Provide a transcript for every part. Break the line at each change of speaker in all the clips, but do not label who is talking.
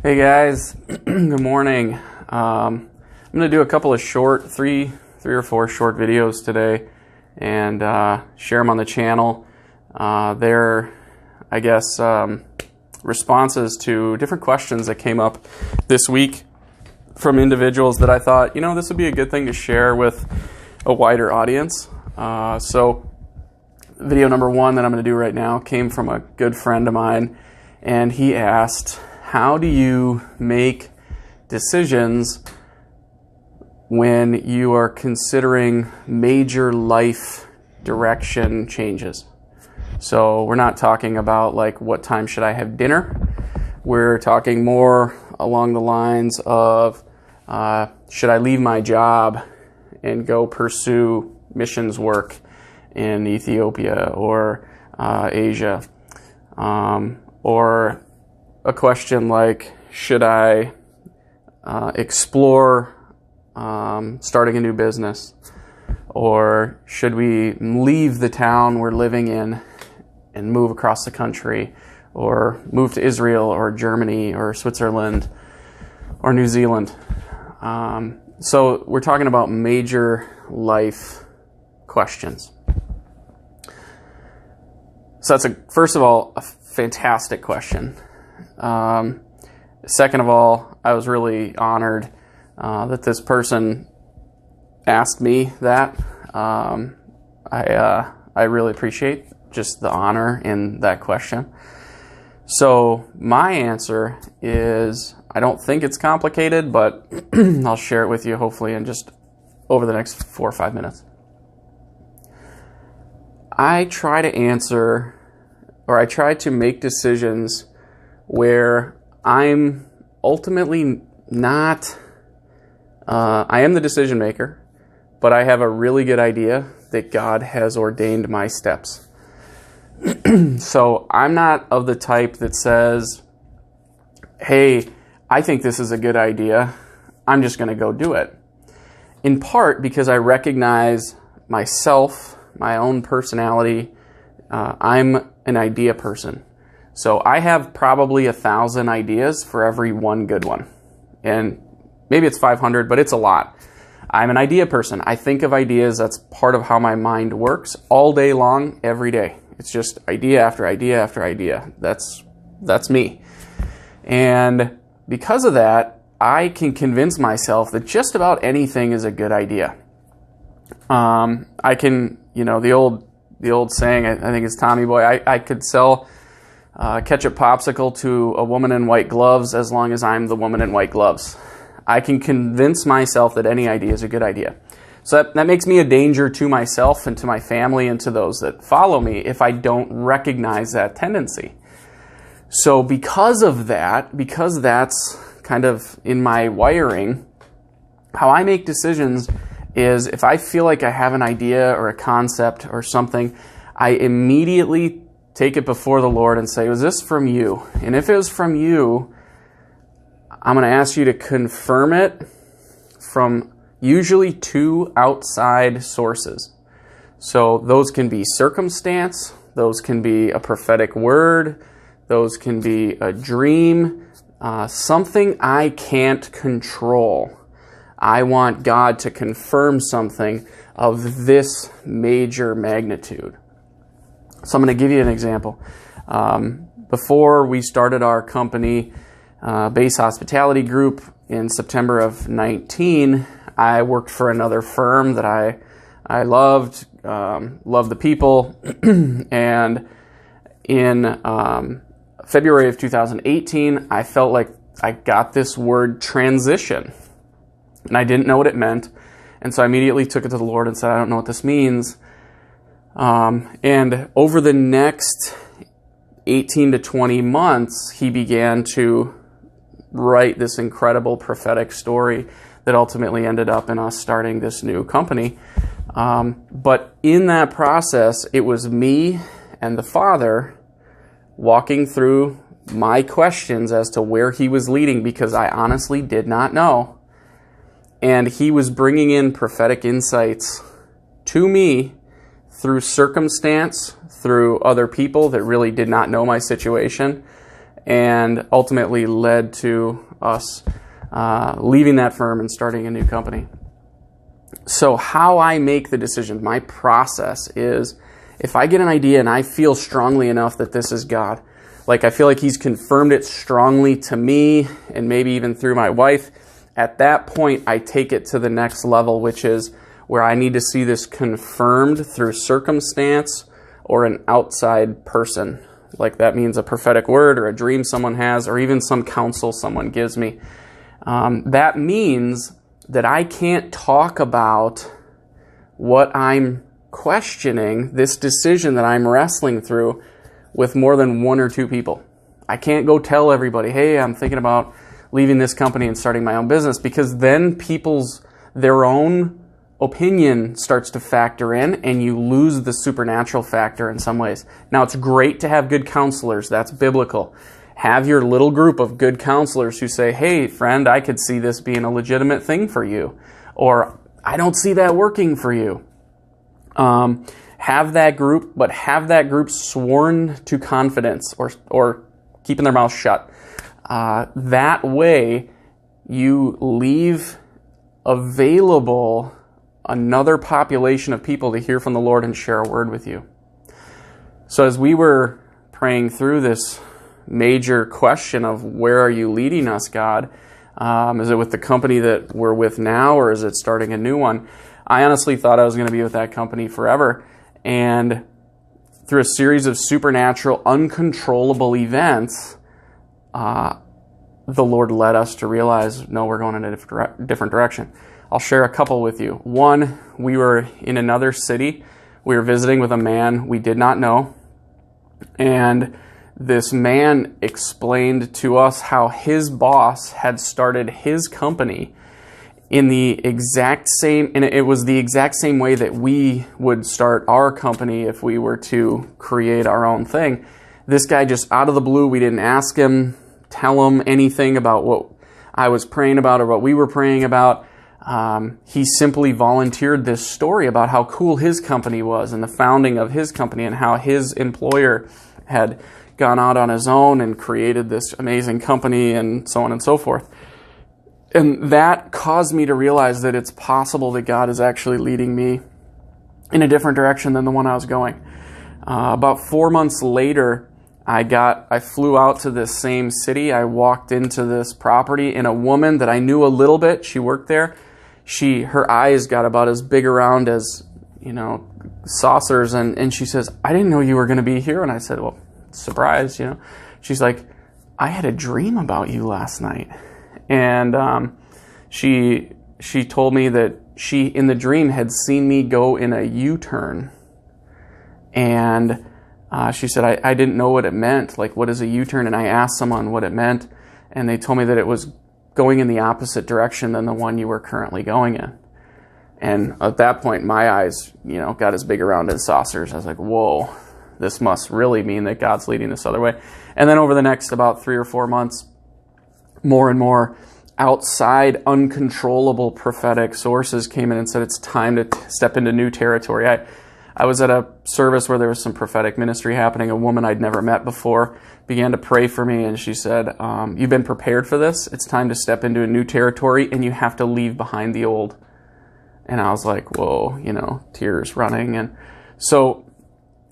Hey guys, good morning. I'm going to do a couple of short, three or four short videos today and share them on the channel. They're, I guess, responses to different questions that came up this week from individuals that I thought, this would be a good thing to share with a wider audience. So video number one that I'm going to do right now came from a good friend of mine, and he asked, how do you make decisions when you are considering major life direction changes? So we're not talking about like what time should I have dinner. We're talking more along the lines of should I leave my job and go pursue missions work in Ethiopia or Asia, or a question like, should I explore starting a new business? Or should we leave the town we're living in and move across the country? Or move to Israel or Germany or Switzerland or New Zealand? So we're talking about major life questions. So that's, first of all, a fantastic question. Second of all, I was really honored that this person asked me that. I really appreciate just the honor in that question. So my answer is, I don't think it's complicated, but I'll share it with you hopefully in just over the next 4 or 5 minutes. I try to make decisions where I'm ultimately not, I am the decision maker, but I have a really good idea that God has ordained my steps. So I'm not of the type that says, hey, I think this is a good idea, I'm just going to go do it. In part because I recognize myself, my own personality. I'm an idea person. So I have probably 1,000 ideas for every one good one. And maybe it's 500, but it's a lot. I'm an idea person. I think of ideas. That's part of how my mind works all day long, every day. It's just idea after idea after idea. That's me. And because of that, I can convince myself that just about anything is a good idea. I can, the old saying, I think it's Tommy Boy, I could sell ketchup popsicle to a woman in white gloves as long as I'm the woman in white gloves. I can convince myself that any idea is a good idea. So that makes me a danger to myself and to my family and to those that follow me if I don't recognize that tendency. So because of that, because that's kind of in my wiring, how I make decisions is if I feel like I have an idea or a concept or something, I immediately take it before the Lord and say, was this from you? And if it was from you, I'm going to ask you to confirm it from usually 2 outside sources. So those can be circumstance, those can be a prophetic word, those can be a dream, something I can't control. I want God to confirm something of this major magnitude. So I'm going to give you an example. Before we started our company, Base Hospitality Group, in September of 19, I worked for another firm that I loved the people, and in February of 2018, I felt like I got this word transition, and I didn't know what it meant, and so I immediately took it to the Lord and said, I don't know what this means. And over the next 18 to 20 months, he began to write this incredible prophetic story that ultimately ended up in us starting this new company. But in that process, it was me and the Father walking through my questions as to where he was leading, because I honestly did not know. And he was bringing in prophetic insights to me through circumstance, through other people that really did not know my situation. and ultimately led to us leaving that firm and starting a new company. So how I make the decision, my process is, if I get an idea and I feel strongly enough that this is God, like I feel like He's confirmed it strongly to me and maybe even through my wife, at that point I take it to the next level, which is where I need to see this confirmed through circumstance or an outside person. Like that means a prophetic word or a dream someone has, or even some counsel someone gives me. That means that I can't talk about what I'm questioning, this decision that I'm wrestling through, with more than one or two people. I can't go tell everybody, hey, I'm thinking about leaving this company and starting my own business, because then their own opinion starts to factor in and you lose the supernatural factor in some ways. Now, it's great to have good counselors. That's biblical. Have your little group of good counselors who say, hey, friend, I could see this being a legitimate thing for you. Or, I don't see that working for you. Have that group, but have that group sworn to confidence or keeping their mouth shut. That way, you leave available another population of people to hear from the Lord and share a word with you. So as we were praying through this major question of where are you leading us, God? Is it with the company that we're with now, or is it starting a new one? I honestly thought I was going to be with that company forever. And through a series of supernatural, uncontrollable events, the Lord led us to realize, no, we're going in a different direction. I'll share a couple with you. One, we were in another city. We were visiting with a man we did not know. And this man explained to us how his boss had started his company in the exact same, and it was the exact same way that we would start our company if we were to create our own thing. This guy just out of the blue, we didn't ask him, tell him anything about what I was praying about or what we were praying about. He simply volunteered this story about how cool his company was and the founding of his company and how his employer had gone out on his own and created this amazing company and so on and so forth. And that caused me to realize that it's possible that God is actually leading me in a different direction than the one I was going. About 4 months later, I flew out to this same city. I walked into this property, and a woman that I knew a little bit, she worked there. Her eyes got about as big around as, saucers, and she says, I didn't know you were going to be here. And I said, well, surprise, She's like, I had a dream about you last night. And she told me that she, in the dream, had seen me go in a U-turn. And she said, I didn't know what it meant. Like, what is a U-turn? And I asked someone what it meant. And they told me that it was going in the opposite direction than the one you were currently going in. And at that point, my eyes, got as big around as saucers. I was like, whoa, this must really mean that God's leading this other way. And then over the next about 3 or 4 months, more and more outside, uncontrollable prophetic sources came in and said it's time to step into new territory. I was at a service where there was some prophetic ministry happening. A woman I'd never met before began to pray for me, and she said, you've been prepared for this. It's time to step into a new territory, and you have to leave behind the old. And I was like, whoa, tears running. And so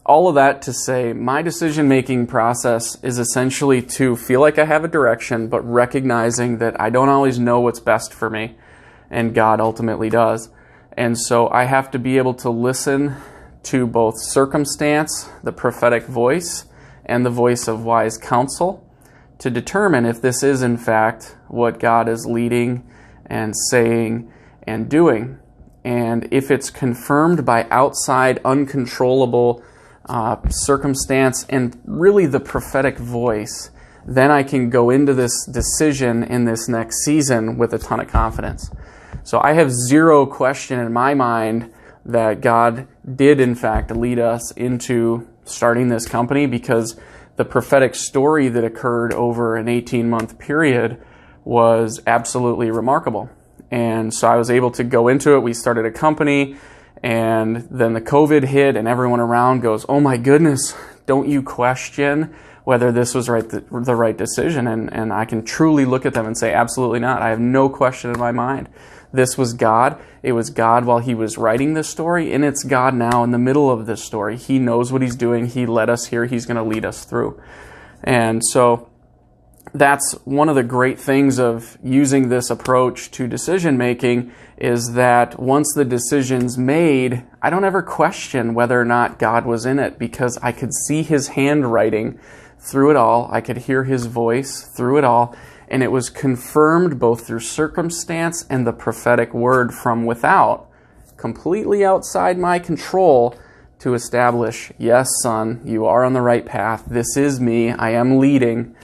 all of that to say, my decision-making process is essentially to feel like I have a direction, but recognizing that I don't always know what's best for me, and God ultimately does. And so I have to be able to listen to both circumstance, the prophetic voice, and the voice of wise counsel to determine if this is in fact what God is leading and saying and doing. And if it's confirmed by outside, uncontrollable circumstance and really the prophetic voice, then I can go into this decision in this next season with a ton of confidence. So I have zero question in my mind that God did in fact lead us into starting this company, because the prophetic story that occurred over an 18-month period was absolutely remarkable. And so I was able to go into it. We started a company, and then the COVID hit, and everyone around goes, oh my goodness, don't you question whether this was the right decision. And I can truly look at them and say, absolutely not. I have no question in my mind. This was God. It was God while he was writing this story, and it's God now in the middle of this story. He knows what he's doing. He led us here. He's going to lead us through. And so that's one of the great things of using this approach to decision making, is that once the decision's made, I don't ever question whether or not God was in it, because I could see his handwriting through it all. I could hear his voice through it all, and it was confirmed both through circumstance and the prophetic word from without, completely outside my control, to establish, yes, son, you are on the right path. This is me. I am leading.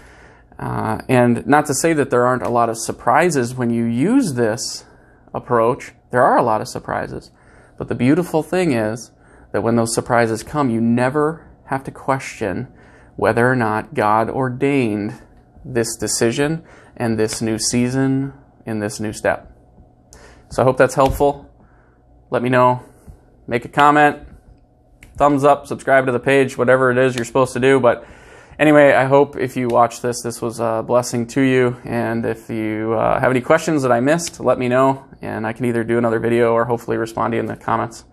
And not to say that there aren't a lot of surprises when you use this approach. There are a lot of surprises. But the beautiful thing is that when those surprises come, you never have to question whether or not God ordained this decision and this new season in this new step. So I hope that's helpful. Let me know. Make a comment, thumbs up, subscribe to the page, whatever it is you're supposed to do. But anyway, I hope if you watch this was a blessing to you. And if you have any questions that I missed, let me know, and I can either do another video or hopefully respond to you in the comments.